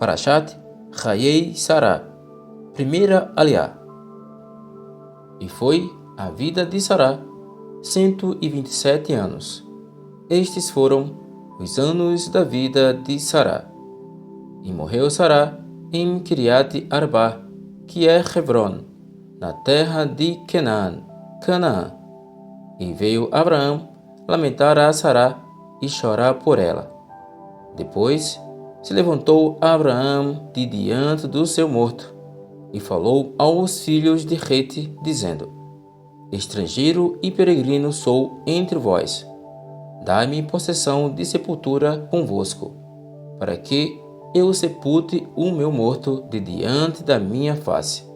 Parashat Chayei Sará, primeira aliá. E foi a vida de Sará 127 anos. Estes foram os anos da vida de Sará. E morreu Sará em Kiriat Arbá, que é Hebron, na terra de Canaã. E veio Abraão lamentar a Sará e chorar por ela. Depois se levantou Abraão de diante do seu morto e falou aos filhos de Hete, dizendo: Estrangeiro e peregrino sou entre vós. Dai-me possessão de sepultura convosco, para que eu sepulte o meu morto de diante da minha face.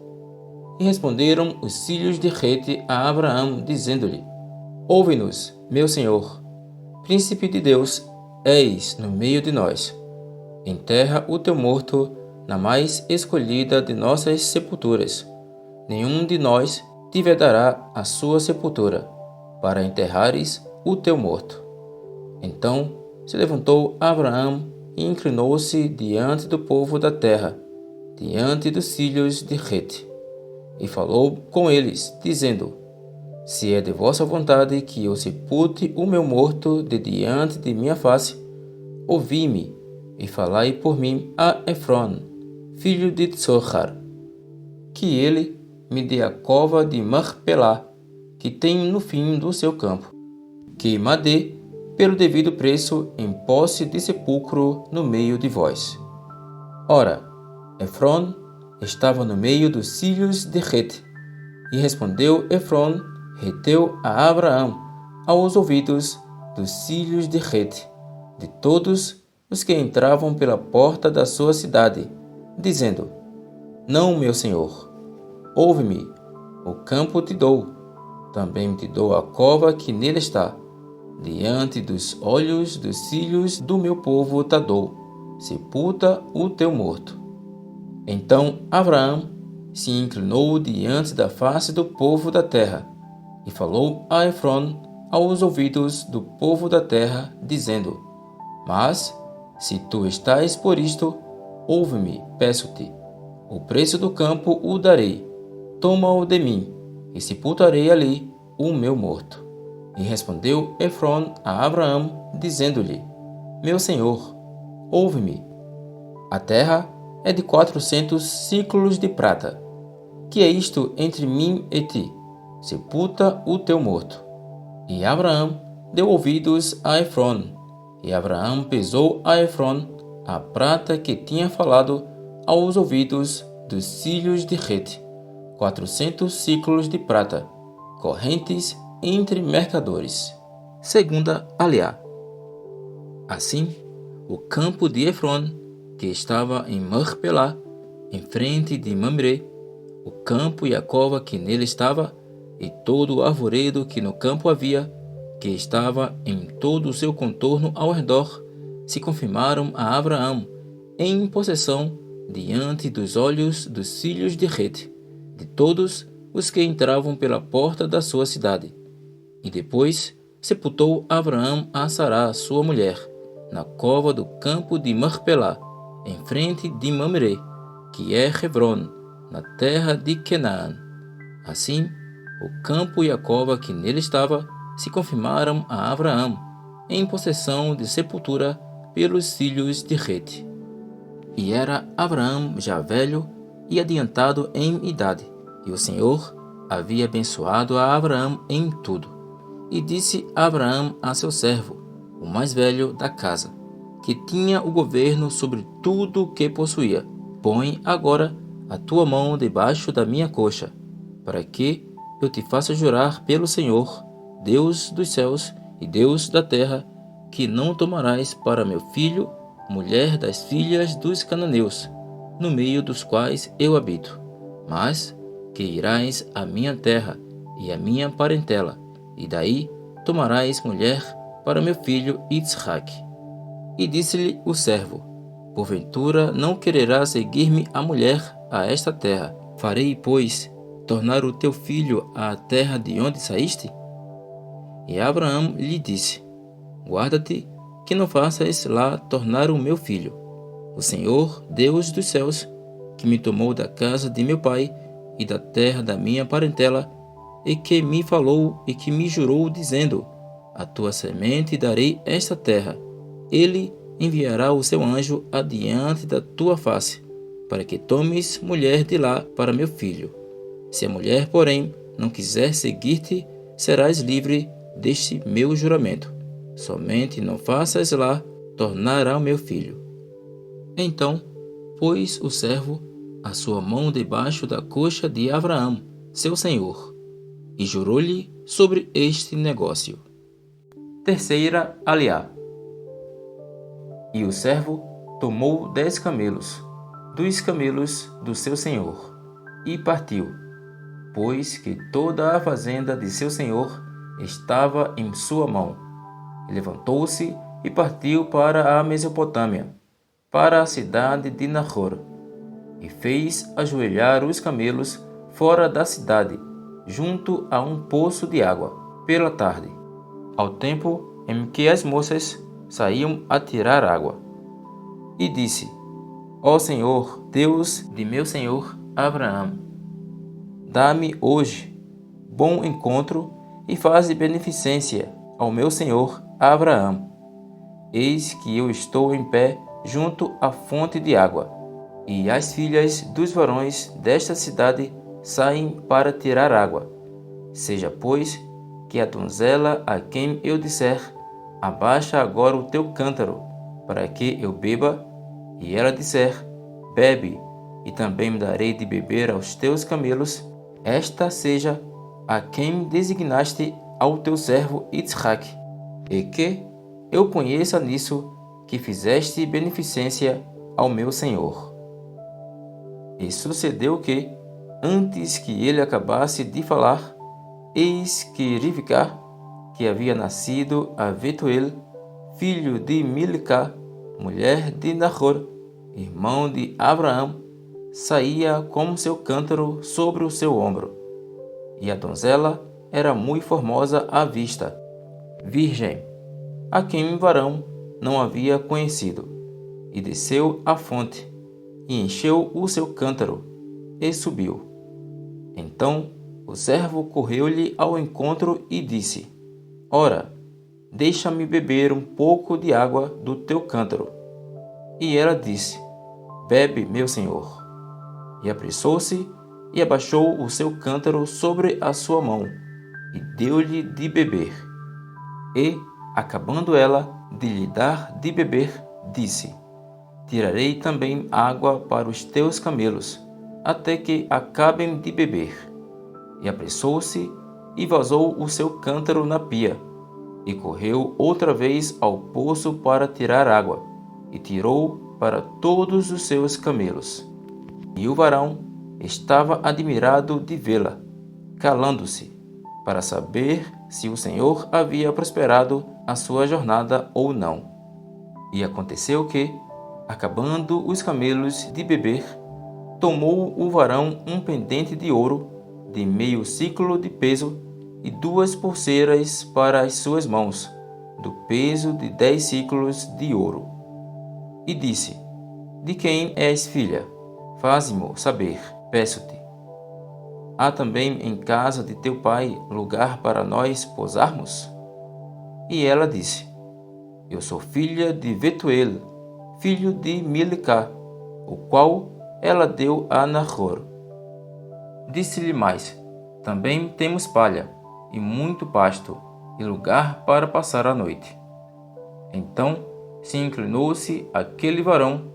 E responderam os filhos de Hete a Abraão, dizendo-lhe: Ouve-nos, meu senhor, príncipe de Deus és no meio de nós. Enterra o teu morto na mais escolhida de nossas sepulturas. Nenhum de nós te vedará a sua sepultura, para enterrares o teu morto. Então se levantou Abraão e inclinou-se diante do povo da terra, diante dos filhos de Hete, e falou com eles, dizendo: Se é de vossa vontade que eu sepulte o meu morto de diante de minha face, ouvi-me e falai por mim a Efron, filho de Tsohar, que ele me dê a cova de Marpelá, que tem no fim do seu campo, que me dê pelo devido preço em posse de sepulcro no meio de vós. Ora, Efron estava no meio dos filhos de Hete, e respondeu Efron, heteu, a Abraão aos ouvidos dos filhos de Hete, de todos os que entravam pela porta da sua cidade, dizendo: Não, meu senhor, ouve-me, o campo te dou, também te dou a cova que nele está, diante dos olhos dos filhos do meu povo te dou, sepulta o teu morto. Então Abraão se inclinou diante da face do povo da terra, e falou a Efron aos ouvidos do povo da terra, dizendo: Mas, se tu estás por isto, ouve-me, peço-te. O preço do campo o darei, toma-o de mim, e sepultarei ali o meu morto. E respondeu Efron a Abraão, dizendo-lhe: Meu senhor, ouve-me. A terra é de 400 ciclos de prata. Que é isto entre mim e ti? Sepulta o teu morto. E Abraão deu ouvidos a Efron. E Abraão pesou a Efron a prata que tinha falado aos ouvidos dos filhos de Hete, 400 ciclos de prata, correntes entre mercadores. Segunda aliá. Assim, o campo de Efron, que estava em Marpelá, em frente de Mamré, o campo e a cova que nele estava, e todo o arvoredo que no campo havia, que estava em todo o seu contorno ao redor, se confirmaram a Abraão em possessão diante dos olhos dos filhos de Hete, de todos os que entravam pela porta da sua cidade. E depois sepultou Abraão a Sará, sua mulher, na cova do campo de Marpelá, em frente de Mamré, que é Hebron, na terra de Canaã. Assim, o campo e a cova que nele estava se confirmaram a Abraão em possessão de sepultura pelos filhos de Hete. E era Abraão já velho e adiantado em idade, e o Senhor havia abençoado a Abraão em tudo. E disse Abraão a seu servo, o mais velho da casa, que tinha o governo sobre tudo o que possuía: Põe agora a tua mão debaixo da minha coxa, para que eu te faça jurar pelo Senhor, Deus dos céus e Deus da terra, que não tomarás para meu filho mulher das filhas dos cananeus, no meio dos quais eu habito, mas que irás à minha terra e à minha parentela, e daí tomarás mulher para meu filho Isaac. E disse-lhe o servo: Porventura não quererás seguir-me a mulher a esta terra? Farei, pois, tornar o teu filho à terra de onde saíste? E Abraão lhe disse: Guarda-te que não faças lá tornar o meu filho. o Senhor, Deus dos céus, que me tomou da casa de meu pai e da terra da minha parentela, e que me falou e que me jurou, dizendo: a tua semente darei esta terra. Ele enviará o seu anjo adiante da tua face, para que tomes mulher de lá para meu filho. Se a mulher, porém, não quiser seguir-te, serás livre deste meu juramento. Somente não faças lá tornar ao meu filho. Então pôs o servo a sua mão debaixo da coxa de Abraão, seu senhor, e jurou-lhe sobre este negócio. Terceira aliá. E o servo tomou 10 camelos, dos camelos do seu senhor, e partiu, pois que toda a fazenda de seu senhor estava em sua mão. E levantou-se e partiu para a Mesopotâmia, para a cidade de Nahor, e fez ajoelhar os camelos fora da cidade, junto a um poço de água, pela tarde, ao tempo em que as moças saíam a tirar água. E disse: Ó Senhor, Deus de meu senhor Abraão, dá-me hoje bom encontro e faze beneficência ao meu senhor Abraão. Eis que eu estou em pé junto à fonte de água, e as filhas dos varões desta cidade saem para tirar água. Seja, pois, que a donzela a quem eu disser: abaixa agora o teu cântaro, para que eu beba, e ela disser: bebe, e também me darei de beber aos teus camelos, esta seja a quem designaste ao teu servo Isaac, e que eu conheça nisso que fizeste beneficência ao meu senhor. E sucedeu que, antes que ele acabasse de falar, eis que Rivca, que havia nascido a Betuel, filho de Milcá, mulher de Nahor, irmão de Abraão, saía com seu cântaro sobre o seu ombro. E a donzela era muito formosa à vista, virgem, a quem o varão não havia conhecido. E desceu à fonte, e encheu o seu cântaro, e subiu. Então o servo correu-lhe ao encontro e disse: ora, deixa-me beber um pouco de água do teu cântaro. E ela disse: bebe, meu senhor. E apressou-se e abaixou o seu cântaro sobre a sua mão, e deu-lhe de beber. E, acabando ela de lhe dar de beber, disse: tirarei também água para os teus camelos, até que acabem de beber. E apressou-se e vazou o seu cântaro na pia, e correu outra vez ao poço para tirar água, e tirou para todos os seus camelos. E o varão estava admirado de vê-la, calando-se, para saber se o Senhor havia prosperado a sua jornada ou não. E aconteceu que, acabando os camelos de beber, tomou o varão um pendente de ouro de meio siclo de peso e 2 pulseiras para as suas mãos, do peso de 10 siclos de ouro. E disse: de quem és filha? Faze-mo saber, peço-te. Há também em casa de teu pai lugar para nós pousarmos? E ela disse: eu sou filha de Betuel, filho de Milcá, o qual ela deu a Nahor. Disse-lhe mais: também temos palha, e muito pasto, e lugar para passar a noite. Então se inclinou-se aquele varão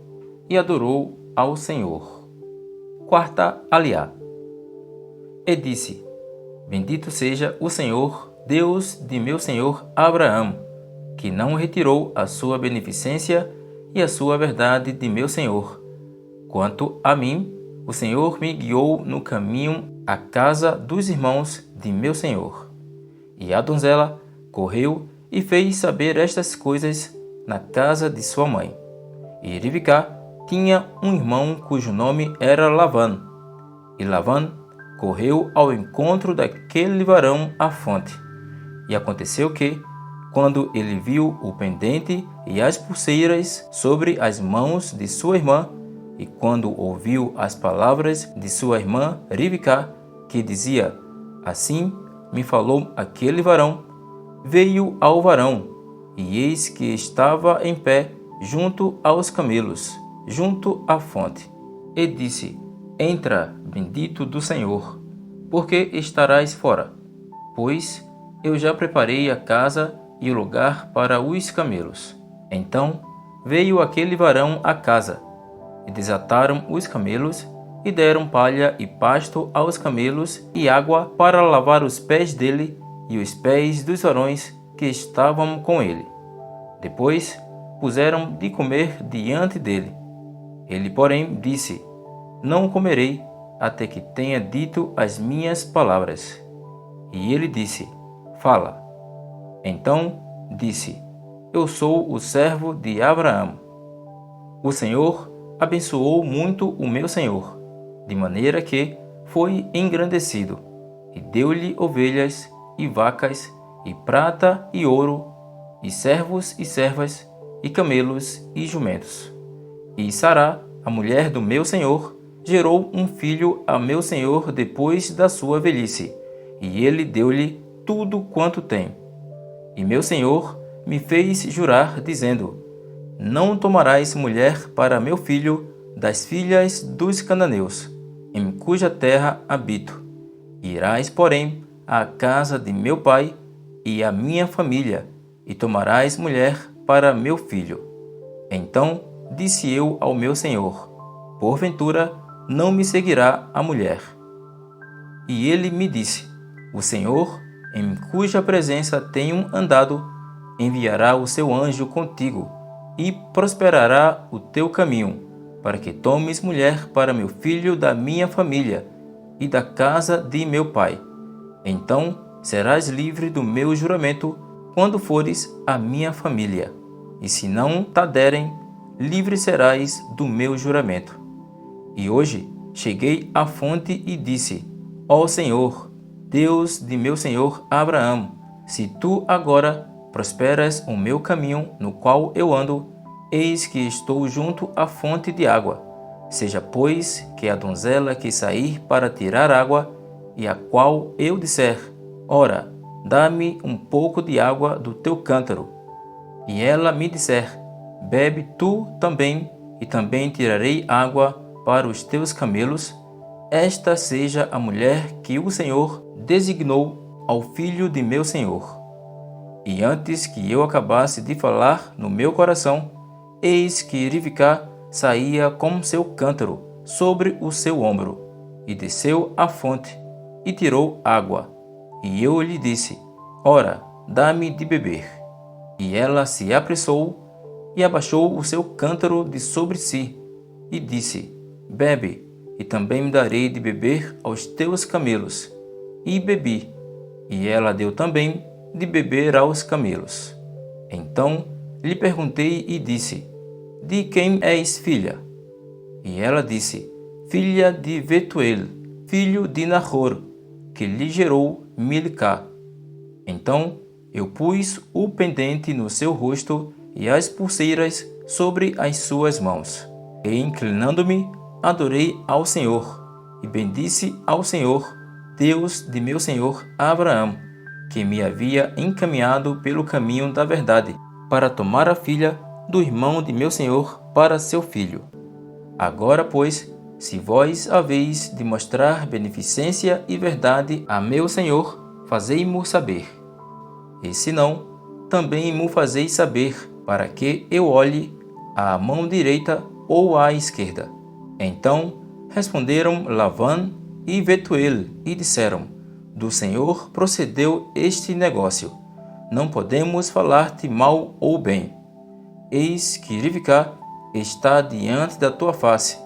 e adorou ao Senhor. Quarta aliá. E disse: bendito seja o Senhor, Deus de meu senhor Abraão, que não retirou a sua beneficência e a sua verdade de meu senhor. Quanto a mim, o Senhor me guiou no caminho à casa dos irmãos de meu senhor. E a donzela correu e fez saber estas coisas na casa de sua mãe. E Rivca tinha um irmão cujo nome era Lavã. E Lavã correu ao encontro daquele varão à fonte. E aconteceu que, Quando ele viu o pendente e as pulseiras sobre as mãos de sua irmã, e quando ouviu as palavras de sua irmã Ribca, que dizia: assim me falou aquele varão, veio ao varão, e eis que estava em pé junto aos camelos, junto à fonte. E disse: entra, bendito do Senhor, porque estarás fora? Pois eu já preparei a casa e o lugar para os camelos. Então veio aquele varão à casa, e desataram os camelos, e deram palha e pasto aos camelos, e água para lavar os pés dele e os pés dos varões que estavam com ele. Depois puseram de comer diante dele. Ele, porém, disse: não comerei até que tenha dito as minhas palavras. E ele disse: fala. Então disse: eu sou o servo de Abraão. O Senhor abençoou muito o meu senhor, de maneira que foi engrandecido, e deu-lhe ovelhas e vacas, e prata e ouro, e servos e servas, e camelos e jumentos. E Sará, a mulher do meu senhor, gerou um filho a meu senhor depois da sua velhice, e ele deu-lhe tudo quanto tem. E meu senhor me fez jurar, dizendo: não tomarás mulher para meu filho das filhas dos cananeus, em cuja terra habito. Irás, porém, à casa de meu pai e à minha família, e tomarás mulher para meu filho. Então disse eu ao meu senhor: porventura não me seguirá a mulher? E ele me disse: o Senhor, em cuja presença tenho andado, enviará o seu anjo contigo, e prosperará o teu caminho, para que tomes mulher para meu filho da minha família e da casa de meu pai. Então serás livre do meu juramento quando fores à minha família. E se não te derem, livre serás do meu juramento. E hoje cheguei à fonte e disse: ó Senhor, Deus de meu senhor Abraão, se tu agora prosperas o meu caminho no qual eu ando, eis que estou junto à fonte de água. Seja, pois, que a donzela que sair para tirar água, e a qual eu disser: ora, dá-me um pouco de água do teu cântaro, e ela me disser: bebe tu também, e também tirarei água para os teus camelos, esta seja a mulher que o Senhor designou ao filho de meu senhor. E antes que eu acabasse de falar no meu coração, eis que Rivca saía com seu cântaro sobre o seu ombro, e desceu à fonte, e tirou água. E eu lhe disse: ora, dá-me de beber. E ela se apressou, e abaixou o seu cântaro de sobre si, e disse: bebe, e também me darei de beber aos teus camelos. E bebi, e ela deu também de beber aos camelos. Então lhe perguntei e disse: de quem és filha? E ela disse: filha de Betuel, filho de Nahor, que lhe gerou Milcá. Então eu pus o pendente no seu rosto e as pulseiras sobre as suas mãos. E inclinando-me, adorei ao Senhor, e bendisse ao Senhor, Deus de meu senhor Abraão, que me havia encaminhado pelo caminho da verdade, para tomar a filha do irmão de meu senhor para seu filho. Agora, pois, se vós haveis de mostrar beneficência e verdade a meu senhor, fazei-mo saber. E se não, também mo fazeis saber, para que eu olhe à mão direita ou à esquerda. Então responderam Lavã e Betuel e disseram: do Senhor procedeu este negócio. Não podemos falar-te mal ou bem. Eis que Rivca está diante da tua face.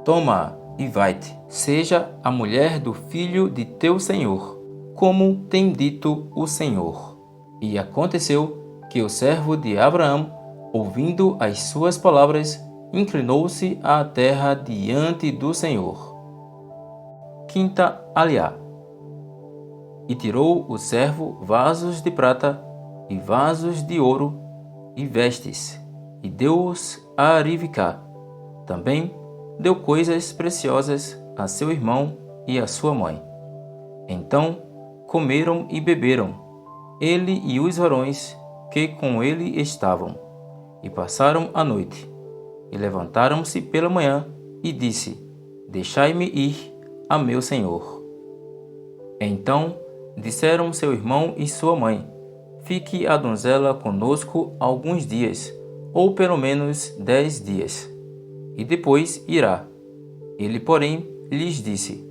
Toma-a e vai-te. Seja a mulher do filho de teu senhor, como tem dito o Senhor. E aconteceu que o servo de Abraão, ouvindo as suas palavras, inclinou-se à terra diante do Senhor. Quinta alíá. E tirou o servo vasos de prata, e vasos de ouro, e vestes, e deu-os a Rivcá. Também deu coisas preciosas a seu irmão e a sua mãe. Então comeram e beberam, ele e os varões que com ele estavam, e passaram a noite. E levantaram-se pela manhã, e disse: Deixai-me ir a meu senhor. Então disseram seu irmão e sua mãe: Fique a donzela conosco alguns dias, ou pelo menos 10 dias, e depois irá. Ele, porém, lhes disse: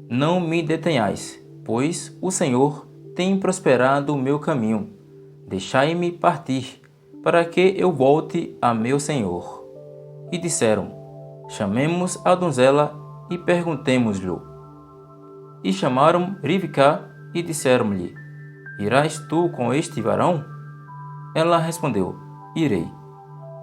Não me detenhais, pois o Senhor tem prosperado o meu caminho. Deixai-me partir, para que eu volte a meu senhor. E disseram: Chamemos a donzela e perguntemo-lhe. E chamaram Rivcá e disseram-lhe: Irás tu com este varão? Ela respondeu: Irei.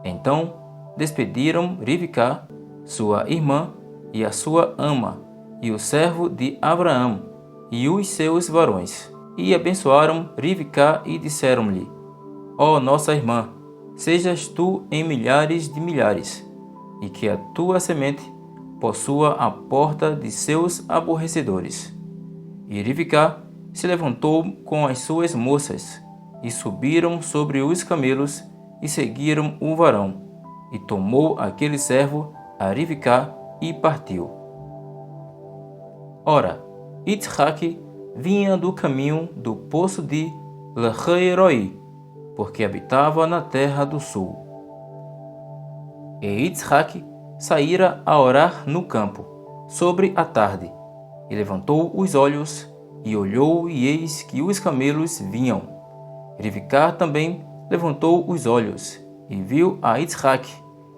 Então despediram Rivcá, sua irmã, e a sua ama, e o servo de Abraão, e os seus varões. E abençoaram Rivcá e disseram-lhe: Ó nossa irmã, sejas tu em milhares de milhares, e que a tua semente possua a porta de seus aborrecedores. E Rivcá se levantou com as suas moças, e subiram sobre os camelos, e seguiram o varão, e tomou aquele servo a Rivcá e partiu. Ora, Isaac vinha do caminho do poço de Lahairoi, porque habitava na terra do sul. E Isaac saíra a orar no campo, sobre a tarde, e levantou os olhos, e olhou, e eis que os camelos vinham. Rivcá também levantou os olhos, e viu a Isaac,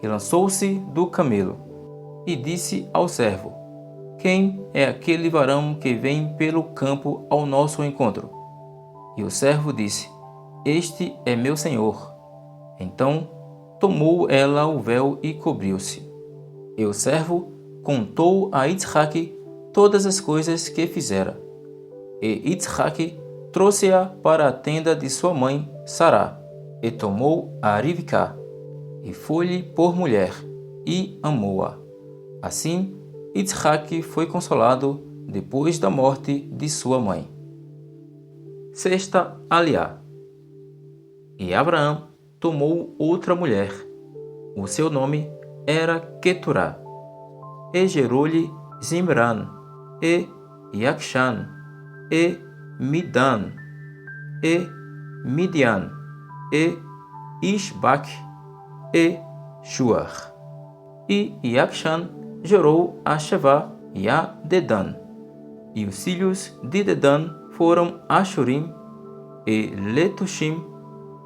e lançou-se do camelo, e disse ao servo: Quem é aquele varão que vem pelo campo ao nosso encontro? E o servo disse: Este é meu senhor. Então tomou ela o véu e cobriu-se. E o servo contou a Isaac todas as coisas que fizera. E Isaac trouxe-a para a tenda de sua mãe Sará, e tomou a Rivcá, e foi-lhe por mulher, e amou-a. Assim, Isaac foi consolado depois da morte de sua mãe. Sexta aliá. E Abraão tomou outra mulher. O seu nome era Queturá. E gerou-lhe Zimran, e Iakshan, e Midan, e Midian, e Isbaque, e Shuar. E Iakshan gerou a Shevá e a Dedan. E os filhos de Dedan foram Ashurim, e Letushim,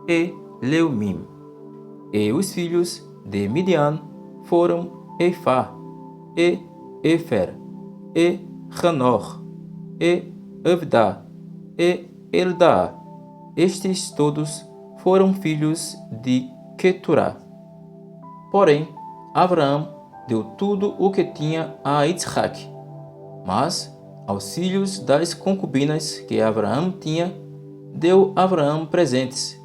e Leumim. E os filhos de Midian foram Ephá, e Efer, e Ranor, e Avdá, e Eldá. Estes todos foram filhos de Queturá. Porém, Abraão deu tudo o que tinha a Isaac, mas aos filhos das concubinas que Abraão tinha, deu Abraão presentes,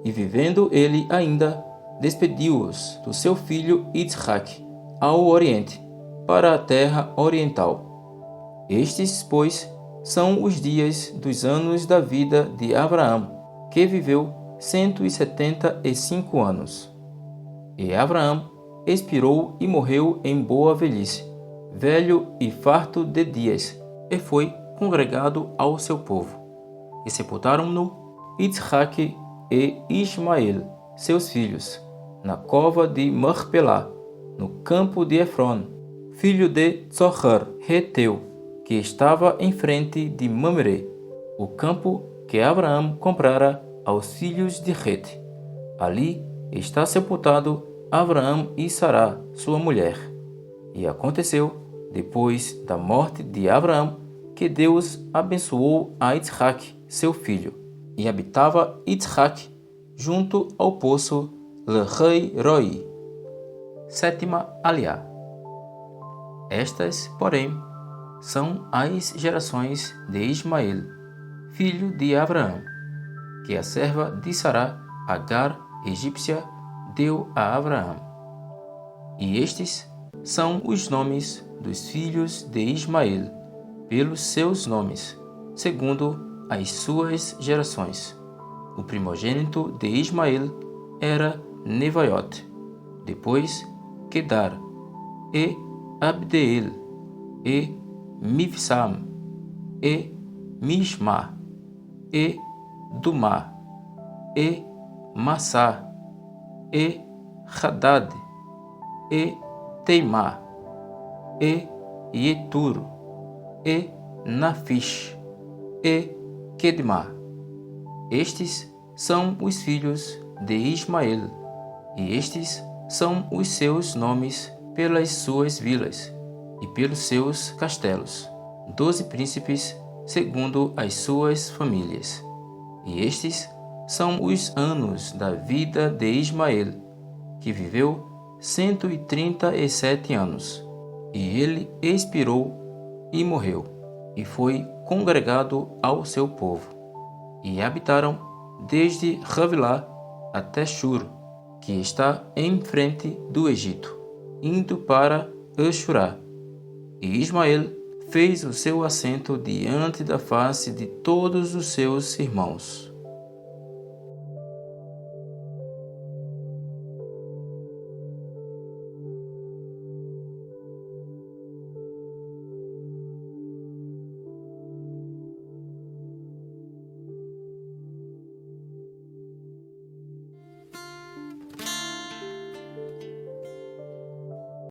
e vivendo ele ainda, despediu-os do seu filho Isaac ao oriente, para a terra oriental. Estes, pois, são os dias dos anos da vida de Abraão, que viveu 175 anos. E Abraão expirou e morreu em boa velhice, velho e farto de dias, e foi congregado ao seu povo. E sepultaram-no Isaac e Ismael, seus filhos, na cova de Macpelá, no campo de Efron, filho de Zohar, Heteu, que estava em frente de Mamre, o campo que Abraão comprara aos filhos de Het. Ali está sepultado Abraão e Sará, sua mulher. E aconteceu, depois da morte de Abraão, que Deus abençoou a Isaac, seu filho, e habitava Isaac junto ao poço Lahairoi. Sétima aliá. Estas, porém, são as gerações de Ismael, filho de Abraão. que a serva de Sará, Agar, egípcia, deu a Abraão. E estes são os nomes dos filhos de Ismael, pelos seus nomes, segundo as suas gerações. O primogênito de Ismael era Nevaiote, depois Quedar, e Abdeel, e Mibsam, e Mishma, e Dumá, e Massá, e Hadad, e Teimá, e Yetur, e Nafish, e Quedmá. Estes são os filhos de Ismael, e estes são os seus nomes pelas suas vilas e pelos seus castelos, 12 príncipes segundo as suas famílias. E estes são os anos da vida de Ismael, que viveu 137 anos, e ele expirou e morreu, e foi congregado ao seu povo. E habitaram desde Havilá até Shur, que está em frente do Egito, indo para Ashurá. E Ismael fez o seu assento diante da face de todos os seus irmãos.